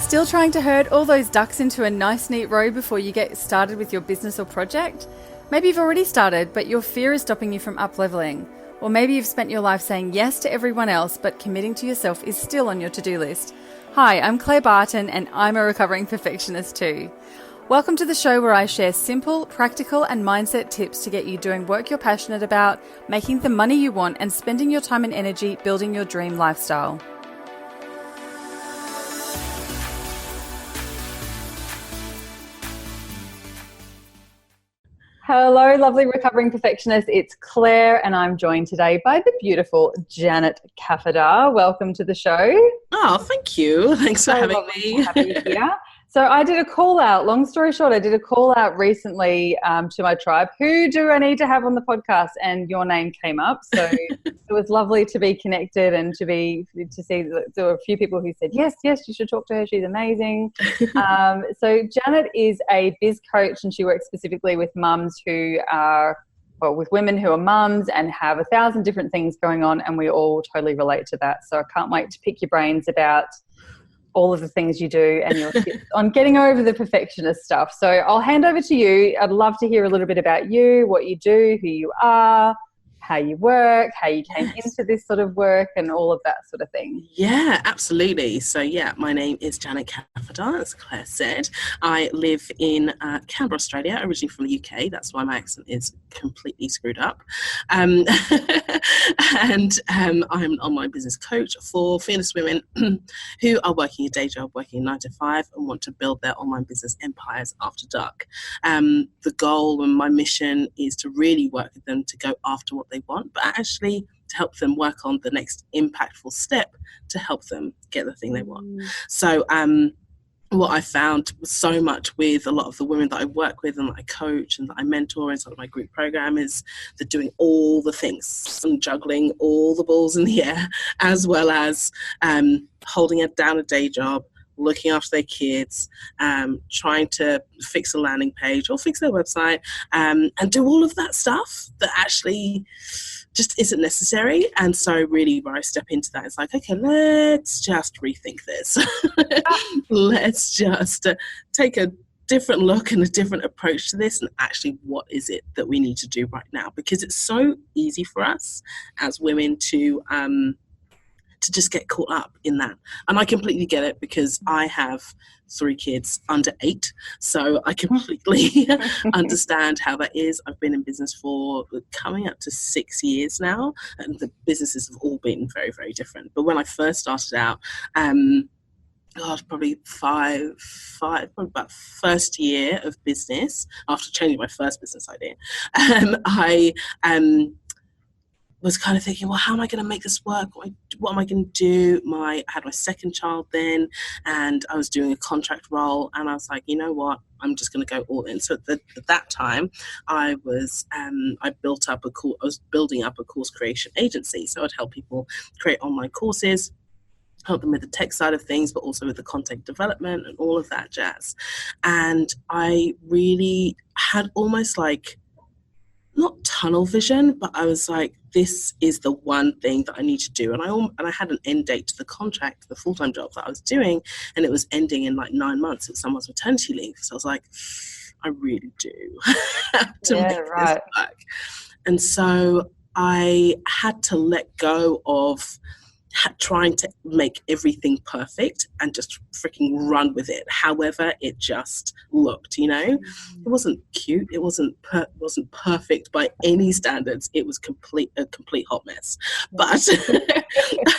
Still trying to herd all those ducks into a nice neat row before you get started with your business or project? Maybe you've already started, but your fear is stopping you from up-leveling. Or maybe you've spent your life saying yes to everyone else, but committing to yourself is still on your to-do list. Hi, I'm Claire Barton, and I'm a recovering perfectionist too. Welcome to the show where I share simple, practical, and mindset tips to get you doing work you're passionate about, making the money you want, and spending your time and energy building your dream lifestyle. Hello, lovely recovering perfectionists. It's Claire, and I'm joined today by the beautiful Janet Kafadar. Welcome to the show. Oh, thank you. Thanks for having me. To have you here. So I did a call out, long story short, I did a call out recently to my tribe. Who do I need to have on the podcast? And your name came up. So it was lovely to be connected and to see that there were a few people who said, yes, you should talk to her. She's amazing. So Janet is a biz coach, and she works specifically with mums who are, well, with women who are mums and have 1,000 different things going on, and we all totally relate to that. So I can't wait to pick your brains about all of the things you do and your tips on getting over the perfectionist stuff. So I'll hand over to you. I'd love to hear a little bit about you, what you do, who you are, how you work, how you came into this sort of work, and all of that sort of thing. Yeah, absolutely. So my name is Janet Kafadar, as Claire said. I live in Canberra, Australia, originally from the UK. That's why my accent is completely screwed up. And I'm an online business coach for fearless women who are working a day job, working 9 to 5, and want to build their online business empires after dark. The goal and my mission is to really work with them to go after what they want, but actually to help them work on the next impactful step to help them get the thing they want. So what I found so much with a lot of the women that I work with and that I coach and that I mentor inside of my group program is they're doing all the things and juggling all the balls in the air, as well as holding down a day job, looking after their kids, trying to fix a landing page or fix their website, and do all of that stuff that actually just isn't necessary. And so really where I step into that, it's like, okay, let's just rethink this. Let's just take a different look and a different approach to this, and actually what is it that we need to do right now? Because it's so easy for us as women to just get caught up in that. And I completely get it, because I have 3 kids under 8. So I completely understand how that is. I've been in business for coming up to 6 years now, and the businesses have all been very, very different. But when I first started out, probably about first year of business, after changing my first business idea, I was kind of thinking, well, how am I going to make this work? What am I going to do? I had my second child then, and I was doing a contract role, and I was like, you know what? I'm just going to go all in. So at that time, I was building up a course creation agency. So I'd help people create online courses, help them with the tech side of things, but also with the content development and all of that jazz. And I really had almost like, not tunnel vision, but I was like, this is the one thing that I need to do. And I had an end date to the contract, the full-time job that I was doing, and it was ending in like 9 months. It was someone's maternity leave. So I was like, I really do have to make this work. And so I had to let go of trying to make everything perfect and just freaking run with it however it just looked. It wasn't cute, it wasn't perfect by any standards, it was a complete hot mess, but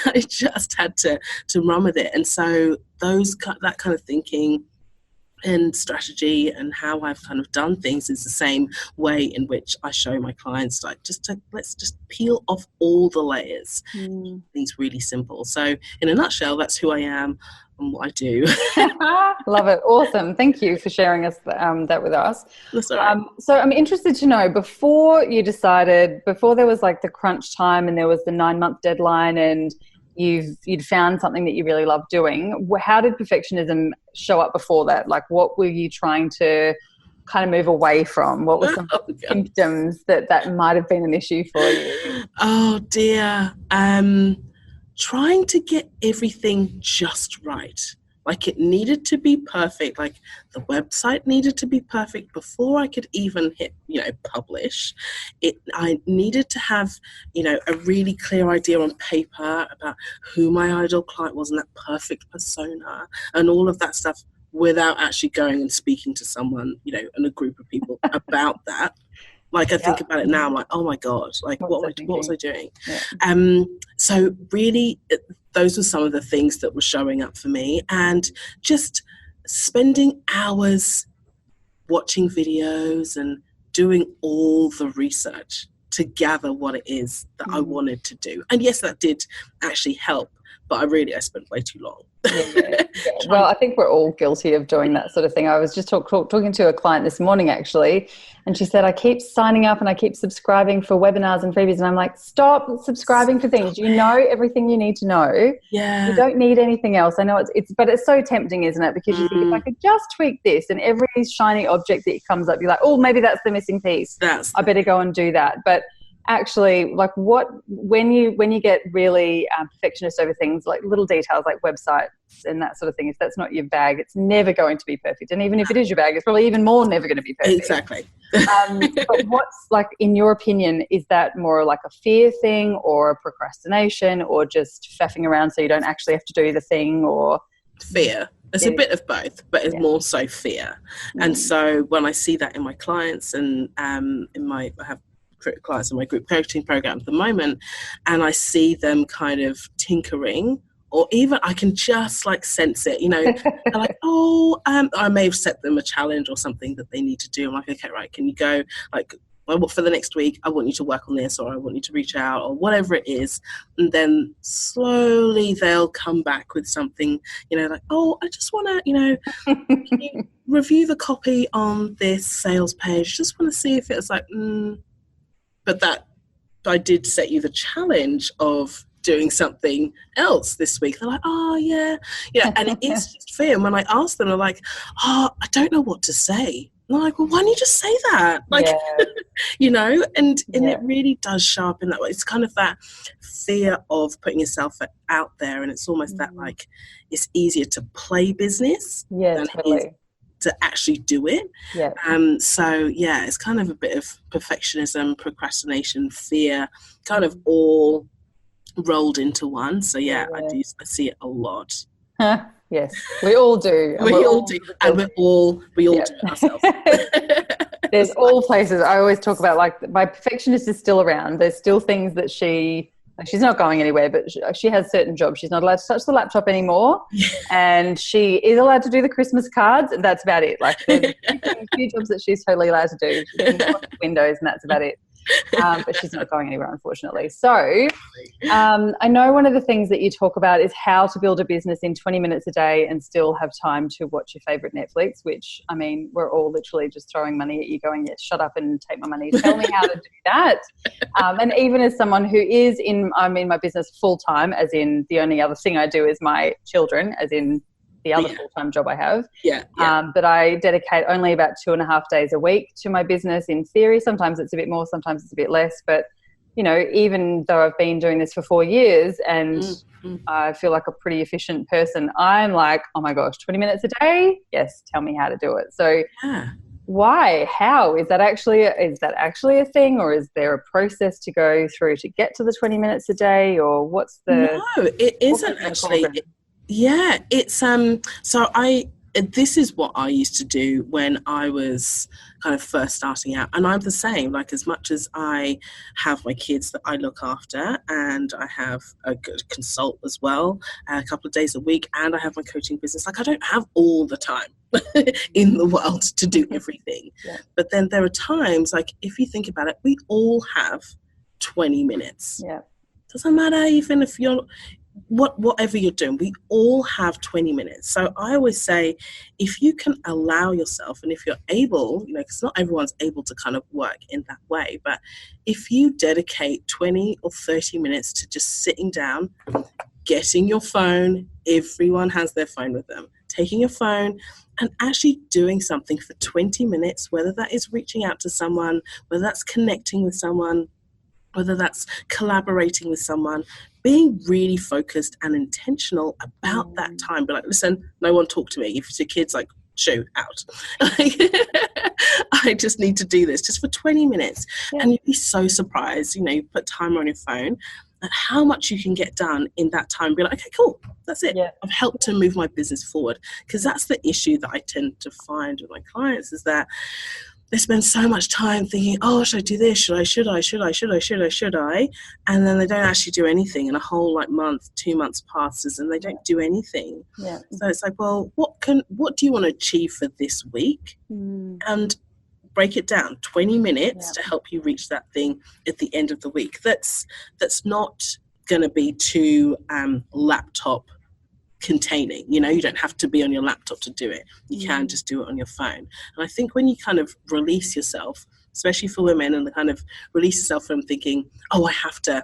I just had to run with it. And so that kind of thinking and strategy and how I've kind of done things is the same way in which I show my clients, like, let's just peel off all the layers. Things really simple. So in a nutshell, that's who I am and what I do. Love it. Awesome. Thank you for sharing that with us. That's all right. So I'm interested to know, before there was like the crunch time and there was the 9-month deadline and you'd found something that you really loved doing, how did perfectionism show up before that? Like, what were you trying to kind of move away from? What were some symptoms that might have been an issue for you? Oh dear. Trying to get everything just right. Like it needed to be perfect. Like the website needed to be perfect before I could even hit, publish. I needed to have, a really clear idea on paper about who my ideal client was and that perfect persona and all of that stuff without actually going and speaking to someone, and a group of people about that. Like I think about it now, I'm like, oh my God, like what was I doing? Yeah. So really, those were some of the things that were showing up for me, and just spending hours watching videos and doing all the research to gather what it is that I wanted to do. And yes, that did actually help, but I spent way too long. Yeah. Well, I think we're all guilty of doing that sort of thing. I was just talking to a client this morning, actually, and she said, I keep signing up and I keep subscribing for webinars and freebies. And I'm like, stop subscribing for things. You know everything you need to know. Yeah. You don't need anything else. I know but it's so tempting, isn't it? Because you think, if I could just tweak this, and every shiny object that comes up, you're like, oh, maybe that's the missing piece. I better go and do that. But actually, like when you get really perfectionist over things like little details like websites and that sort of thing, if that's not your bag, it's never going to be perfect. And even if it is your bag, it's probably even more never going to be perfect. Exactly. But what's, like, in your opinion, is that more like a fear thing or a procrastination or just faffing around so you don't actually have to do the thing? Or fear. It's a bit of both, but it's more so fear. And so when I see that in my clients and I have clients in my group coaching program at the moment, and I see them kind of tinkering, or even I can just like sense it, they're like, I may have set them a challenge or something that they need to do. I'm like, okay, right, can you go, like, for the next week, I want you to work on this, or I want you to reach out, or whatever it is. And then slowly they'll come back with something, like, I just want to, can you review the copy on this sales page? Just want to see if it's like, but that I did set you the challenge of doing something else this week. They're like, and it is just fear. And when I ask them, they're like, I don't know what to say. And I'm like, well, why don't you just say that? Like, and it really does show up in that way. It's kind of that fear of putting yourself out there. And it's almost that, like, it's easier to play business than it is to actually do it. It's kind of a bit of perfectionism, procrastination, fear, kind of all rolled into one. So I see it a lot. Yes, we all do. We all do it ourselves. There's all places. I always talk about, like, my perfectionist is still around. There's still things that she's not going anywhere, but she has certain jobs. She's not allowed to touch the laptop anymore. And she is allowed to do the Christmas cards, and that's about it. Like, there's a few jobs that she's totally allowed to do. She can wash windows, and that's about it. But she's not going anywhere, unfortunately. So I know one of the things that you talk about is how to build a business in 20 minutes a day and still have time to watch your favourite Netflix, which, I mean, we're all literally just throwing money at you going, yes, shut up and take my money. Tell me how to do that. And even as someone who is in my business full-time, as in the only other thing I do is my children, as in the other full-time job I have. But I dedicate only about 2.5 days a week to my business in theory. Sometimes it's a bit more, sometimes it's a bit less. But, even though I've been doing this for 4 years and I feel like a pretty efficient person, I'm like, oh my gosh, 20 minutes a day? Yes, tell me how to do it. So why? How? Is that actually a thing, or is there a process to go through to get to the 20 minutes a day, or what's the... No, it isn't actually. It's this is what I used to do when I was kind of first starting out, and I'm the same. Like, as much as I have my kids that I look after, and I have a good consult as well, a couple of days a week, and I have my coaching business, like, I don't have all the time in the world to do everything. But then there are times, like, if you think about it, we all have 20 minutes. Doesn't matter even if you're whatever you're doing, we all have 20 minutes. So I always say, if you can allow yourself, and if you're able, because not everyone's able to kind of work in that way, but if you dedicate 20 or 30 minutes to just sitting down, getting your phone, everyone has their phone with them, taking your phone and actually doing something for 20 minutes, whether that is reaching out to someone, whether that's connecting with someone, whether that's collaborating with someone, being really focused and intentional about that time. But like, listen, no one talk to me. If it's your kids, like, shoo, out. I just need to do this just for 20 minutes. Yeah. And you'd be so surprised, you put timer on your phone and how much you can get done in that time. Be like, okay, cool, that's it. Yeah. I've helped to move my business forward. Because that's the issue that I tend to find with my clients, is that they spend so much time thinking, oh, should I do this? Should I? And then they don't actually do anything. And a whole month, 2 months passes and they don't do anything. Yeah. So it's like, well, what do you want to achieve for this week? And break it down, 20 minutes to help you reach that thing at the end of the week. That's not going to be too laptop containing. You don't have to be on your laptop to do it. You can just do it on your phone. And I think when you kind of release yourself, especially for women, and kind of release yourself from thinking, oh, I have to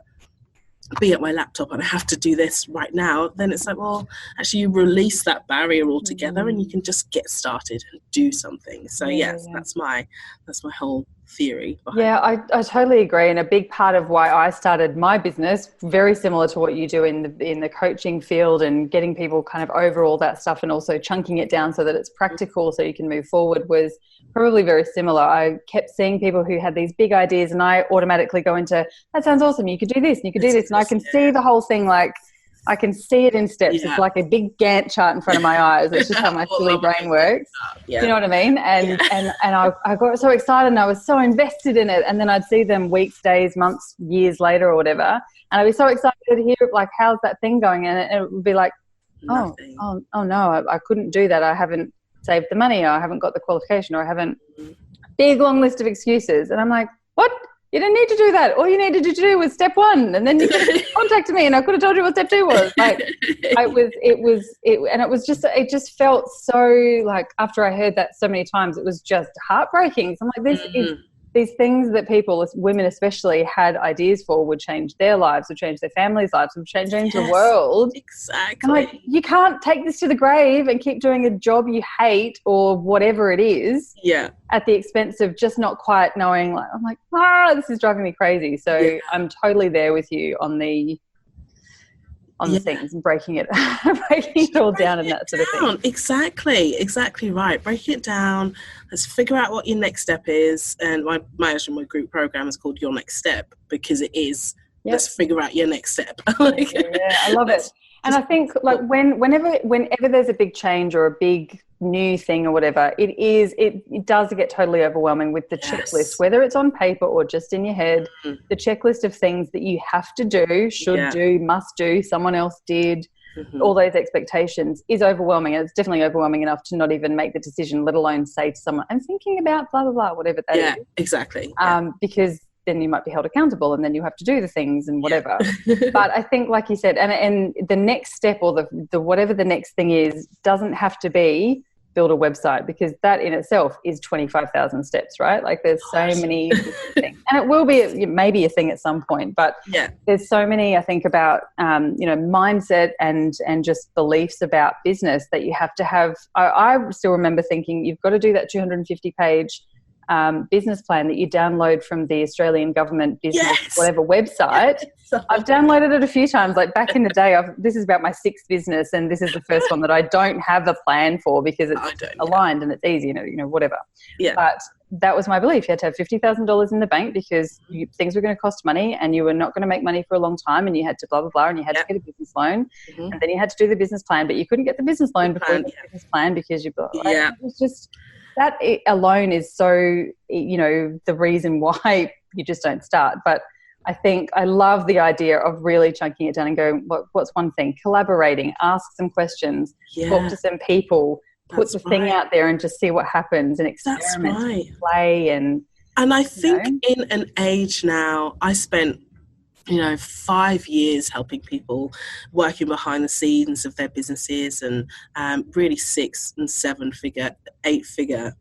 be at my laptop and I have to do this right now, then it's like, well, actually you release that barrier altogether and you can just get started and do something. So that's my whole theory behind it. I totally agree. And a big part of why I started my business, very similar to what you do in the coaching field and getting people kind of over all that stuff and also chunking it down so that it's practical so you can move forward, was probably very similar. I kept seeing people who had these big ideas and I automatically go into, that sounds awesome, you could do this and you could do this. And I can see the whole thing, like I can see it in steps. It's like a big Gantt chart in front of my eyes. It's just how my silly brain works. Yeah. You know what I mean? And I got so excited and I was so invested in it. And then I'd see them weeks, days, months, years later or whatever. And I'd be so excited to hear, like, how's that thing going? And it would be like, oh no, I couldn't do that. I haven't saved the money, or I haven't got the qualification, or I haven't. Big long list of excuses. And I'm like, what? You didn't need to do that. All you needed to do was step one, and then you could have contacted me, and I could have told you what step two was. Like, it just felt so, like, after I heard that so many times, it was just heartbreaking. So I'm like, these things that people, women especially, had ideas for would change their lives, would change their families' lives, would change the world. Exactly. I'm like, you can't take this to the grave and keep doing a job you hate or whatever it is. Yeah. At the expense of just not quite knowing. Like, I'm like, this is driving me crazy. So I'm totally there with you on the things and breaking it all down and that sort of thing. Exactly right. Break it down. Let's figure out what your next step is. And my group program is called Your Next Step, because it is, let's figure out your next step. I love it. And I think, like, whenever there's a big change or a big new thing or whatever, it does get totally overwhelming with the checklist, whether it's on paper or just in your head. The checklist of things that you have to do, should do, must do, someone else did, all those expectations is overwhelming. And it's definitely overwhelming enough to not even make the decision, let alone say to someone, I'm thinking about blah, blah, blah, whatever that is. Yeah, exactly. Because then you might be held accountable and then you have to do the things and whatever. But I think, like you said, and the next step, or the whatever the next thing is, doesn't have to be build a website, because that in itself is 25,000 steps, right? Like, there's so many things, and it will be maybe a thing at some point, but there's so many, I think, about mindset and just beliefs about business that you have to have. I still remember thinking, you've got to do that 250-page business plan that you download from the Australian government business whatever website. I've downloaded it a few times. Like, back in the day, this is about my 6th business, and this is the first one that I don't have a plan for, because it's aligned and it's easy, whatever. But that was my belief. You had to have $50,000 in the bank, because things were going to cost money and you were not going to make money for a long time, and you had to blah, blah, blah, and you had to get a business loan, and then you had to do the business plan, but you couldn't get the business loan before you got the business plan, because you blah, blah, blah. It was just, that alone is so, the reason why you just don't start. But I think I love the idea of really chunking it down and going, what's one thing? Collaborating, ask some questions, talk to some people, put the thing out there and just see what happens, and experiment and play. And I think in an age now, I spent 5 years helping people, working behind the scenes of their businesses, and really 6 and 7 figure, 8 figure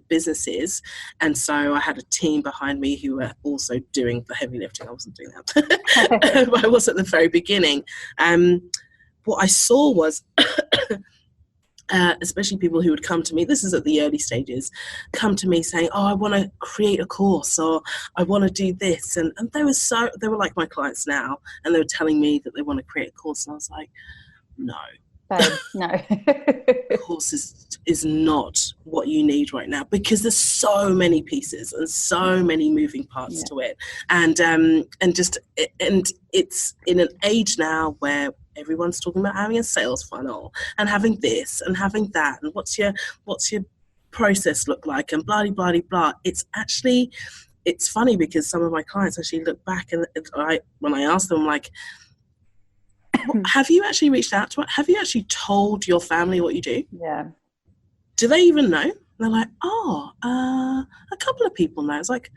businesses. And so I had a team behind me who were also doing the heavy lifting. I wasn't doing that. But I was at the very beginning. What I saw was especially people who would come to me, this is at the early stages, come to me saying, oh, I want to create a course, or I want to do this. And they were like my clients now, and they were telling me that they want to create a course. And I was like, no. Babe, no. Course is not what you need right now, because there's so many pieces and so many moving parts to it. And it's in an age now where everyone's talking about having a sales funnel and having this and having that, and what's your process look like, and blah blah blah blah. It's funny, because some of my clients actually look back, and when I ask them, like, have you actually reached out to it? Have you actually told your family what you do? Yeah. Do they even know? And they're like, oh, a couple of people know. It's like,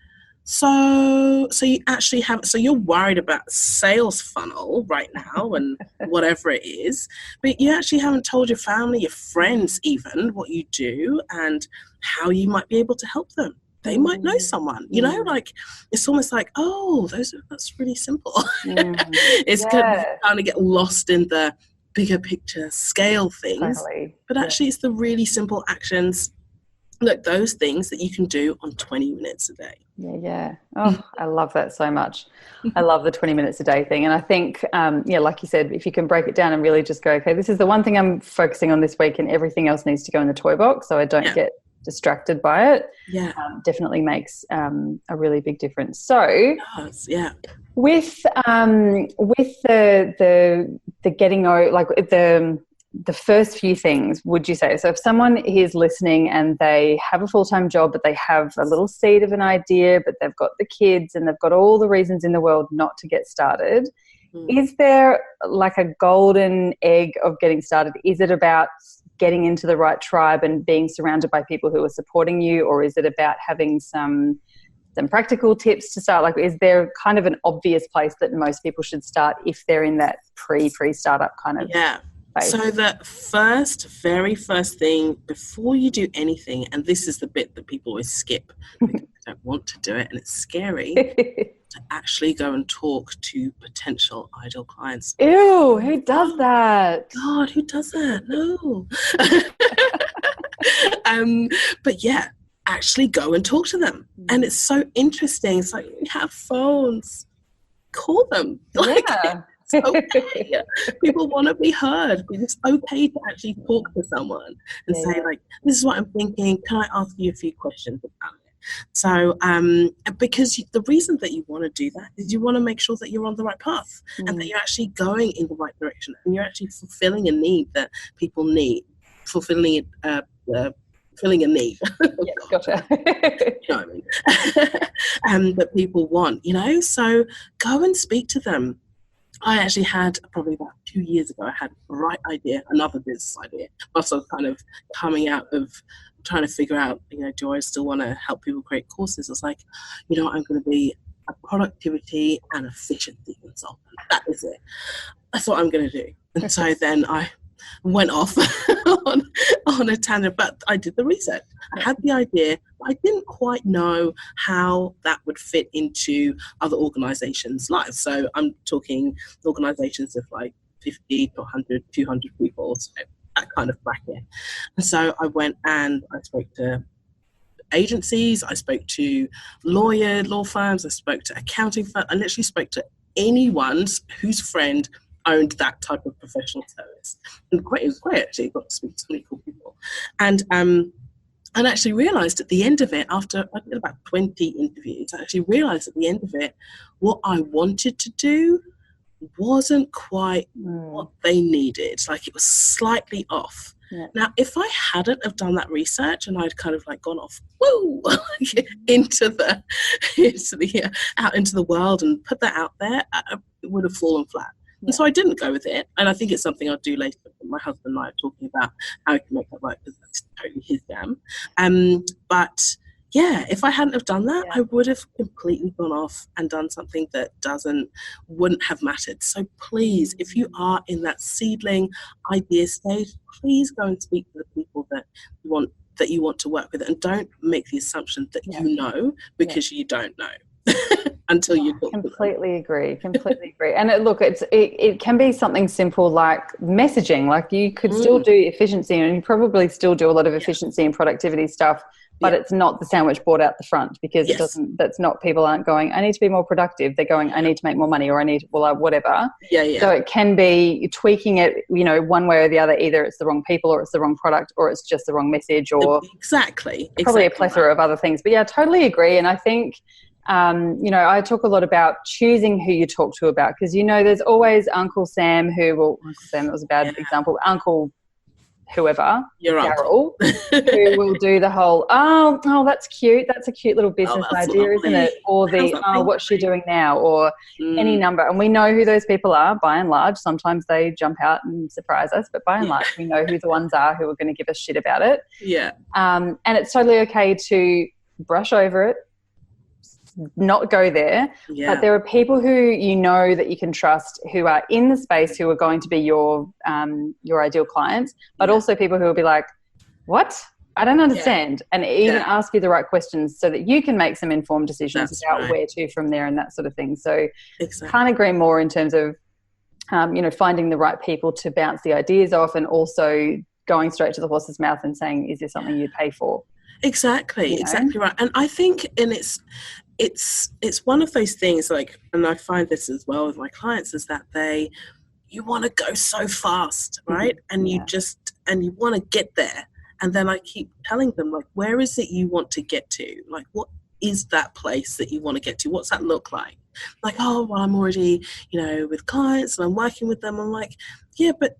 so you actually have, so you're worried about sales funnel right now and whatever it is, but you actually haven't told your family, your friends even, what you do and how you might be able to help them. They might know someone, you know, like, it's almost like, oh, that's really simple. It's kind of get lost in the bigger picture scale things, but actually it's the really simple actions, like those things that you can do on 20 minutes a day. Oh, I love that so much. I love the 20 minutes a day thing. And I think, like you said, if you can break it down and really just go, okay, this is the one thing I'm focusing on this week, and everything else needs to go in the toy box so I don't get distracted by it, definitely makes a really big difference. So with the getting like the first few things, would you say, so if someone is listening and they have a full-time job but they have a little seed of an idea, but they've got the kids and they've got all the reasons in the world not to get started, is there like a golden egg of getting started? Is it about getting into the right tribe and being surrounded by people who are supporting you, or is it about having some practical tips to start? Like, is there kind of an obvious place that most people should start if they're in that pre-startup kind of phase? So the very first thing before you do anything, and this is the bit that people always skip because they don't want to do it and it's scary, to actually go and talk to potential ideal clients. Ew, who does that? God, who does that? No. But yeah, actually go and talk to them. And it's so interesting. It's like, we have phones. Call them. It's okay. People want to be heard. It's okay to actually talk to someone and say, like, this is what I'm thinking. Can I ask you a few questions about it? So, because the reason that you want to do that is you want to make sure that you're on the right path and that you're actually going in the right direction and you're actually fulfilling a need that people need, filling a need. Gotcha. You know what I mean? That people want, you know, so go and speak to them. I actually had, probably about 2 years ago, I had a bright idea, another business idea. Also kind of coming out of trying to figure out, you know, do I still want to help people create courses? I was like, you know, I'm going to be a productivity and efficiency consultant. That is it. That's what I'm going to do. And so then I went off on a tangent, but I did the research. I had the idea, but I didn't quite know how that would fit into other organizations' lives. So I'm talking organizations of like 50 to 100, 200 people, so that kind of bracket. And so I went and I spoke to agencies, I spoke to law firms, I spoke to accounting firms, I literally spoke to anyone whose friend owned that type of professional service. And it was great actually, got to speak to so many cool people. And actually realised at the end of it, after I did about 20 interviews, I actually realised at the end of it, what I wanted to do wasn't quite what they needed. Like, it was slightly off. Now, if I hadn't have done that research and I'd kind of like gone off, into the out into the world and put that out there, it would have fallen flat. And so I didn't go with it. And I think it's something I'll do later. My husband and I are talking about how we can make that work, because that's totally his jam. But yeah, if I hadn't have done that, I would have completely gone off and done something that wouldn't have mattered. So please, if you are in that seedling idea stage, please go and speak to the people that you want to work with, and don't make the assumption that you know, because you don't know. until you talk completely agree. And it can be something simple like messaging. Like you could still do efficiency, and you probably still do a lot of efficiency and productivity stuff, but it's not the sandwich board out the front, because that's not, people aren't going, I need to be more productive. They're going, I need to make more money, or I need, whatever. So it can be tweaking it, one way or the other. Either it's the wrong people, or it's the wrong product, or it's just the wrong message, or probably a plethora of other things. But yeah, I totally agree. And I think, I talk a lot about choosing who you talk to about, because, there's always Uncle Sam Uncle Sam, that was a bad example, Uncle whoever, Daryl, who will do the whole, oh, that's cute. That's a cute little business idea, lovely. Isn't it? Or the, what's she doing now? Or any number. And we know who those people are, by and large. Sometimes they jump out and surprise us, but by and large, we know who the ones are who are going to give us shit about it. And it's totally okay to brush over it, not go there, but there are people who that you can trust, who are in the space, who are going to be your ideal clients, but also people who will be like, what? I don't understand, and even ask you the right questions so that you can make some informed decisions about where to from there and that sort of thing. So can't agree more in terms of finding the right people to bounce the ideas off, and also going straight to the horse's mouth and saying, is this something you'd pay for? Exactly right. And I think, it's one of those things, like, and I find this as well with my clients, is that you want to go so fast, right? And you want to get there. And then I keep telling them, like, where is it you want to get to? Like, what is that place that you want to get to? What's that look like? Like, oh, well, I'm already, with clients and I'm working with them. I'm like, yeah, but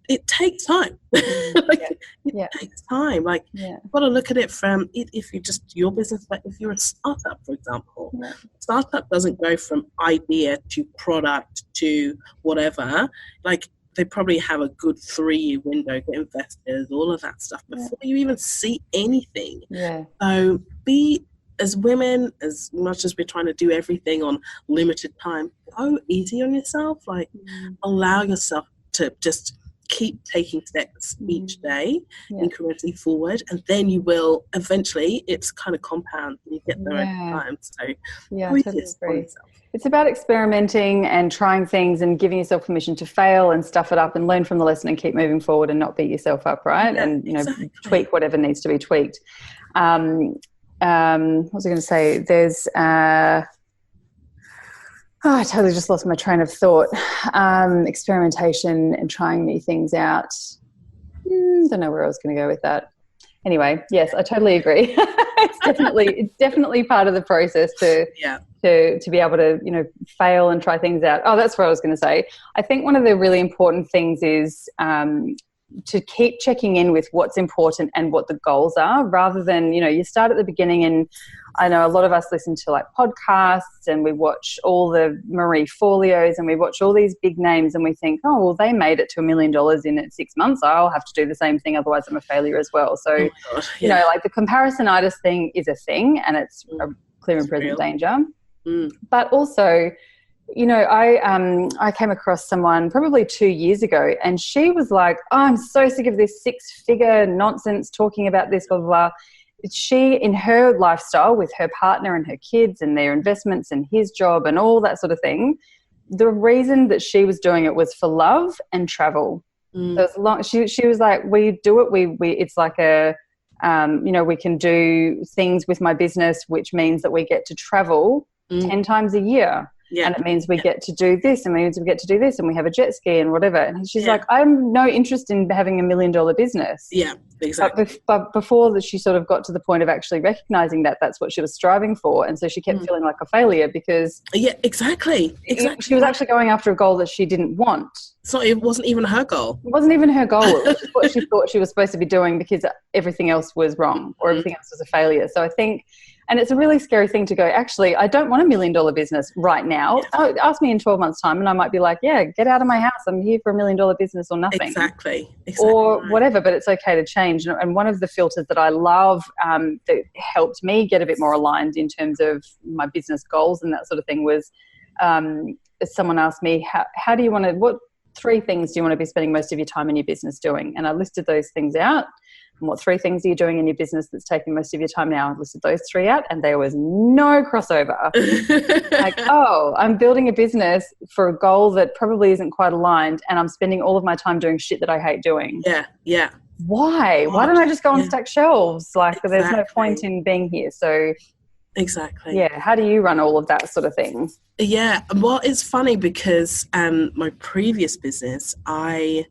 it takes time. It takes time. Like, you've got to look at it from, if you just, your business, like if you're a startup, for example, startup doesn't go from idea to product to whatever. Like, they probably have a good 3-year window, get investors, all of that stuff before you even see anything. So as women, as much as we're trying to do everything on limited time, go easy on yourself. Like, allow yourself to just keep taking steps each day incrementally forward, and then you will eventually, it's kind of compound, and you get there over time. So I totally agree. It's about experimenting and trying things and giving yourself permission to fail and stuff it up and learn from the lesson and keep moving forward and not beat yourself up, right? And tweak whatever needs to be tweaked. What was I going to say? There's I totally just lost my train of thought. Experimentation and trying new things out. Don't know where I was going to go with that. Anyway, yes, I totally agree. It's definitely part of the process to be able to, fail and try things out. Oh, that's what I was going to say. I think one of the really important things is to keep checking in with what's important and what the goals are, rather than, you start at the beginning. And I know a lot of us listen to like podcasts, and we watch all the Marie Forleos, and we watch all these big names, and we think, oh, well, they made it to $1 million in 6 months. I'll have to do the same thing. Otherwise I'm a failure as well. So, like the comparisonitis thing is a thing, and it's a clear and present danger. But also, I came across someone probably 2 years ago, and she was like, oh, I'm so sick of this 6-figure nonsense talking about this, blah, blah, blah. She, in her lifestyle with her partner and her kids and their investments and his job and all that sort of thing, the reason that she was doing it was for love and travel. So she was like, we do it. We it's like a, we can do things with my business, which means that we get to travel 10 times a year. And it means we get to do this, and it means we get to do this, and we have a jet ski and whatever. And she's like, I have no interest in having $1 million business. Yeah, exactly. But before that, she sort of got to the point of actually recognizing that that's what she was striving for. And so she kept feeling like a failure because... Yeah, exactly. She was actually going after a goal that she didn't want. So it wasn't even her goal. It wasn't even her goal. It was just what she thought she was supposed to be doing, because everything else was wrong, or everything else was a failure. So I think... And it's a really scary thing to go, actually, I don't want $1 million business right now. Ask me in 12 months' time, and I might be like, yeah, get out of my house. I'm here for $1 million business or nothing. Exactly. Or whatever, but it's okay to change. And one of the filters that I love that helped me get a bit more aligned in terms of my business goals and that sort of thing was someone asked me, how do you want to, what 3 things do you want to be spending most of your time in your business doing? And I listed those things out. And what 3 things are you doing in your business that's taking most of your time now? I listed those 3 out, and there was no crossover. Like, oh, I'm building a business for a goal that probably isn't quite aligned, and I'm spending all of my time doing shit that I hate doing. Yeah. Why? God. Why don't I just go and stack shelves? Like, Exactly. there's no point in being here. So, exactly. Yeah. How do you run all of that sort of thing? Yeah. Well, it's funny because my previous business, it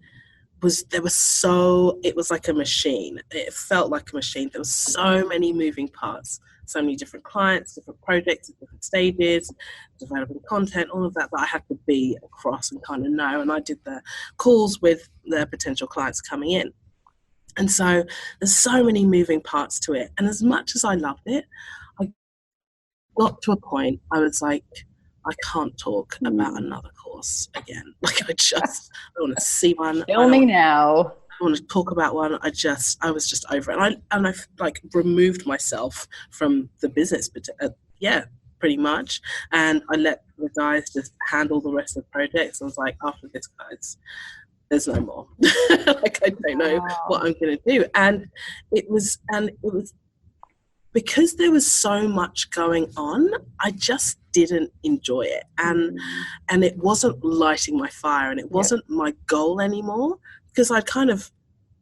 was like a machine. It felt like a machine. There were so many moving parts, so many different clients, different projects at different stages, developing content, all of that I had to be across and kind of know. And I did the calls with the potential clients coming in. And so there's so many moving parts to it. And as much as I loved it, I got to a point I was like, I can't talk about another course again. Like I want to see one. Tell me now. I want to talk about one. I was just over it. And I like removed myself from the business, but pretty much. And I let the guys just handle the rest of the projects. I was like, after this, guys, there's no more. Like I don't know what I'm going to do. And it was because there was so much going on, I just didn't enjoy it. And it wasn't lighting my fire, and it wasn't my goal anymore, because I'd kind of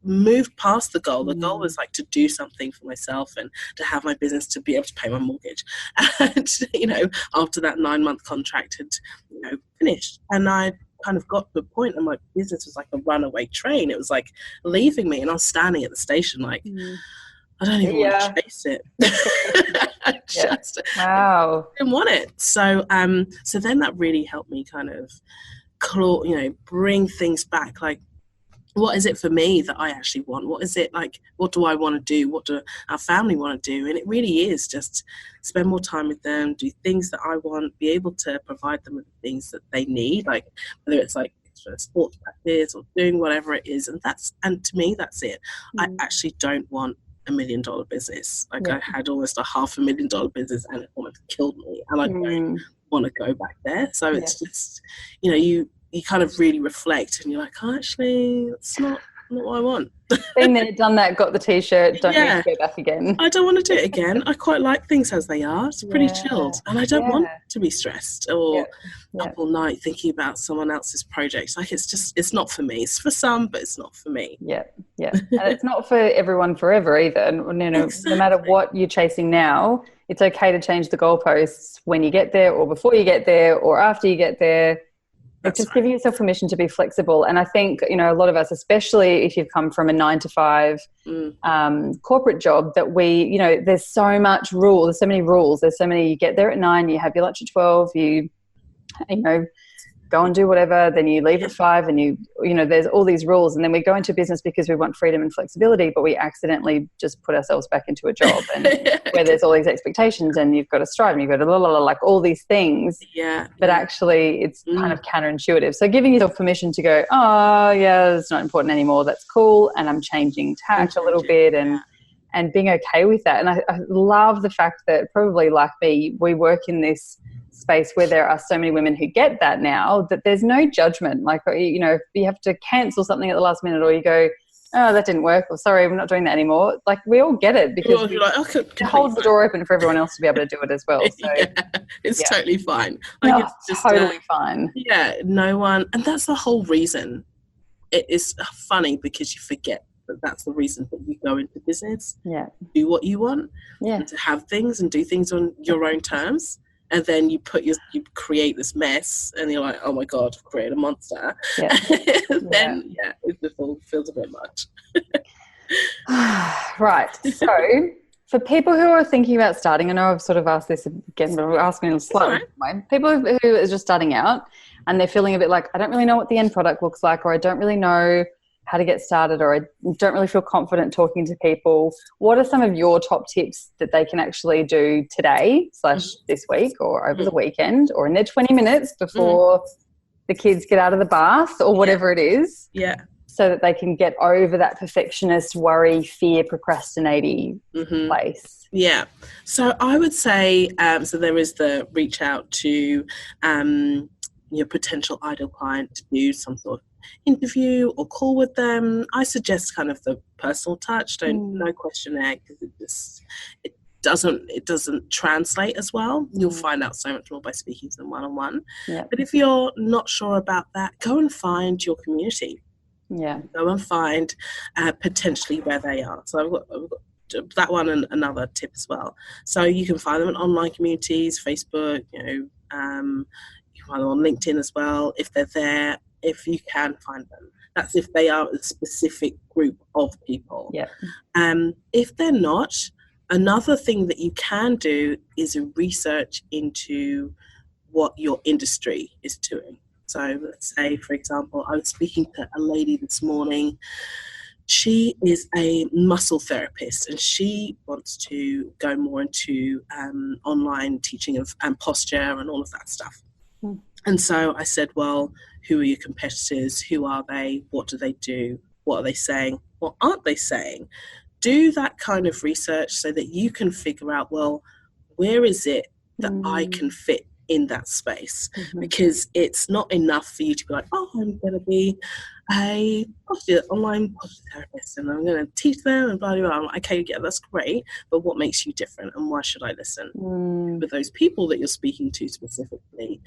moved past the goal. The goal was like to do something for myself and to have my business, to be able to pay my mortgage. And, after that 9-month contract had, finished, and I kind of got to a point and my business was like a runaway train. It was like leaving me, and I was standing at the station like, I don't even want to chase it. I didn't want it. So then that really helped me kind of bring things back. Like, what is it for me that I actually want? What is it like? What do I want to do? What do our family want to do? And it really is just spend more time with them, do things that I want, be able to provide them with the things that they need, like whether it's like sports practice or doing whatever it is. And to me, that's it. I actually don't want $1 million business. Like I had almost a $500,000 business and it almost killed me, and I don't want to go back there. So it's just, you kind of really reflect and you're like, oh, actually, that's not what I want. Been there, done that, got the t-shirt, don't need to go back again. I don't want to do it again. I quite like things as they are. It's pretty chilled, and I don't want to be stressed or up all night thinking about someone else's projects. Like it's not for me. It's for some, but it's not for me. And it's not for everyone forever either. And Exactly. No matter what you're chasing now, it's okay to change the goalposts when you get there, or before you get there, or after you get there. It's just giving yourself permission to be flexible. And I think, a lot of us, especially if you've come from a 9-to-5 corporate job, that there's so much rule. There's so many rules. There's so many, you get there at 9, you have your lunch at 12, you go and do whatever, then you leave at 5, and there's all these rules. And then we go into business because we want freedom and flexibility, but we accidentally just put ourselves back into a job and where there's all these expectations, and you've got to strive, and you've got to like all these things. But actually it's kind of counterintuitive. So giving yourself permission to go, oh yeah, it's not important anymore. That's cool. And I'm changing tack a little bit, and being okay with that. And I love the fact that, probably like me, we work in this space where there are so many women who get that now, that there's no judgment. Like, if you have to cancel something at the last minute, or you go, oh, that didn't work, or sorry, we're not doing that anymore. Like, we all get it, because it holds the door open for everyone else to be able to do it as well. So it's totally fine. Like, it's just totally fine. Yeah, no one, and that's the whole reason. It is funny because you forget that that's the reason that you go into business. Do what you want, and to have things and do things on your own terms. And then you create this mess, and you're like, oh my God, I've created a monster. Then it just all feels a bit much. Right. So for people who are thinking about starting, I know I've sort of asked this again, but I'll ask in a slightly different way. People who are just starting out and they're feeling a bit like, I don't really know what the end product looks like, or I don't really know how to get started, or I don't really feel confident talking to people. What are some of your top tips that they can actually do today / this week, or over the weekend, or in their 20 minutes before the kids get out of the bath, or whatever it is, so that they can get over that perfectionist, worry, fear, procrastinating place? Yeah. So I would say, so there is the reach out to your potential ideal client to do some sort of interview or call with them, I suggest kind of the personal touch. No questionnaire, because it doesn't translate as well. You'll find out so much more by speaking to them one-on-one. But if you're not sure about that, go and find your community. Go and find potentially where they are. So I've got that one and another tip as well. So you can find them in online communities, Facebook, you can find them on LinkedIn as well, if they're there, if you can find them. That's if they are a specific group of people. If they're not, another thing that you can do is research into what your industry is doing. So let's say, for example, I was speaking to a lady this morning. She is a muscle therapist, and she wants to go more into online teaching of posture and all of that stuff. And so I said, well, who are your competitors? Who are they? What do they do? What are they saying? What aren't they saying? Do that kind of research so that you can figure out, well, where is it that I can fit in that space? Because it's not enough for you to be like, oh, I'm going to be a online posture therapist and I'm going to teach them and blah, blah, blah. I'm like, okay, yeah, that's great, but what makes you different and why should I listen? With those people that you're speaking to specifically,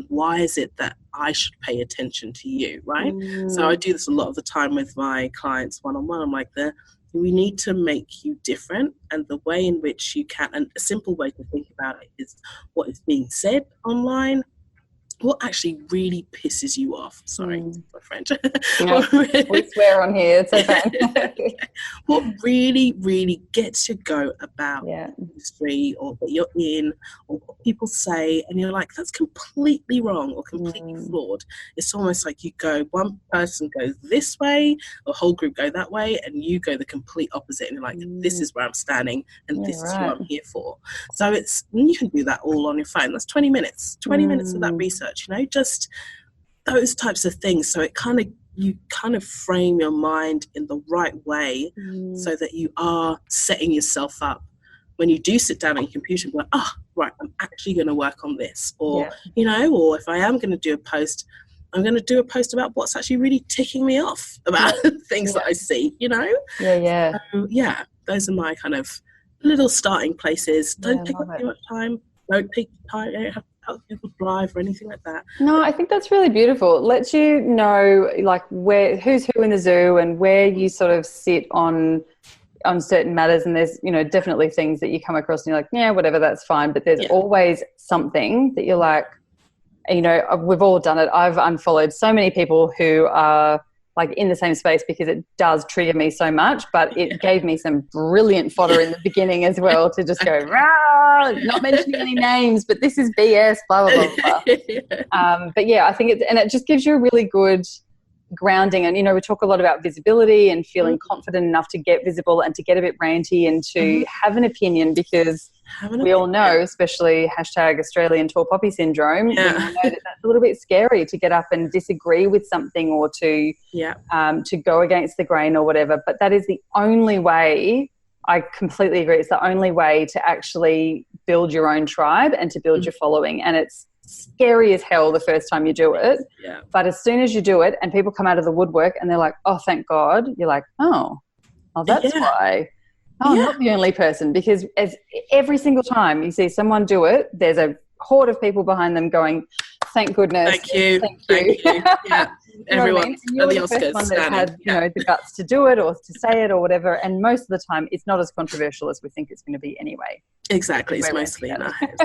why is it that I should pay attention to you, right? So I do this a lot of the time with my clients one-on-one. I'm like, we need to make you different, and the way in which you can, and a simple way to think about it is what is being said online, what actually really pisses you off. Sorry, my French. No, we swear on here, it's okay. What really, really gets your goat about the industry or that you're in, or what people say, and you're like, that's completely wrong or completely flawed. It's almost like you go, one person goes this way, the whole group go that way, and you go the complete opposite, and you're like, this is where I'm standing, and this is who I'm here for. So you can do that all on your phone. That's 20 minutes of that research. Just those types of things. So you kind of frame your mind in the right way so that you are setting yourself up when you do sit down on your computer and be like, right, I'm actually going to work on this. Or, or if I am going to do a post, I'm going to do a post about what's actually really ticking me off about things that I see, So, those are my kind of little starting places. Don't take up too much time. Don't take time. You don't have to help people drive or anything like that. No, I think that's really beautiful. It lets you know, like, who's who in the zoo and where you sort of sit on certain matters. And there's, definitely things that you come across and you're like, yeah, whatever, that's fine. But there's always something that you're like, we've all done it. I've unfollowed so many people who are like in the same space because it does trigger me so much, but it gave me some brilliant fodder in the beginning as well to just go, rah, not mentioning any names, but this is BS, blah, blah, blah, blah. But yeah, I think it just gives you a really good grounding. And, we talk a lot about visibility and feeling confident enough to get visible and to get a bit ranty and to have an opinion, because we all know, especially #Australian tall poppy syndrome, we all know that that's a little bit scary to get up and disagree with something or to go against the grain or whatever. But that is the only way, I completely agree, it's the only way to actually build your own tribe and to build your following. And it's scary as hell the first time you do it, but as soon as you do it and people come out of the woodwork and they're like, oh, thank God, you're like, oh that's why. I'm not the only person, because as every single time you see someone do it, there's a horde of people behind them going, thank goodness, thank you. Everyone, you're the first one that had the guts to do it or to say it or whatever, and most of the time it's not as controversial as we think it's going to be anyway. Exactly, it's mostly in our heads.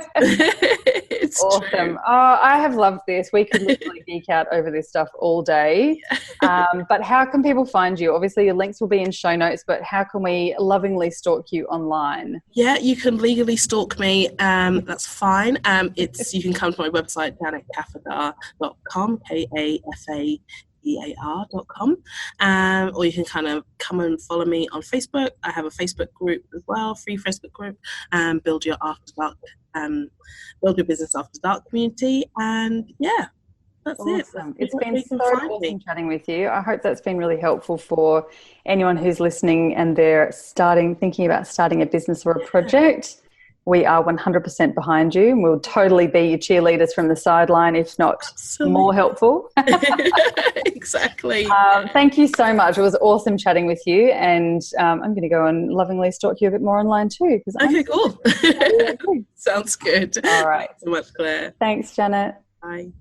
It's awesome. True. Oh, I have loved this. We could literally geek out over this stuff all day. But how can people find you? Obviously, your links will be in show notes, but how can we lovingly stalk you online? Yeah, you can legally stalk me. That's fine. You can come to my website, janetkafadar.com, KAFADAR.com, or you can kind of come and follow me on Facebook. I have a Facebook group as well, free Facebook group, Build Your Business After Dark community, and that's awesome. It's been so awesome chatting with you. I hope that's been really helpful for anyone who's listening and they're thinking about starting a business or a project. we are 100% behind you, and we'll totally be your cheerleaders from the sideline, if not more helpful. Exactly. Thank you so much. It was awesome chatting with you, and I'm going to go and lovingly stalk you a bit more online too. Okay, cool. Sounds good. All right. Thanks so much, Claire. Thanks, Janet. Bye.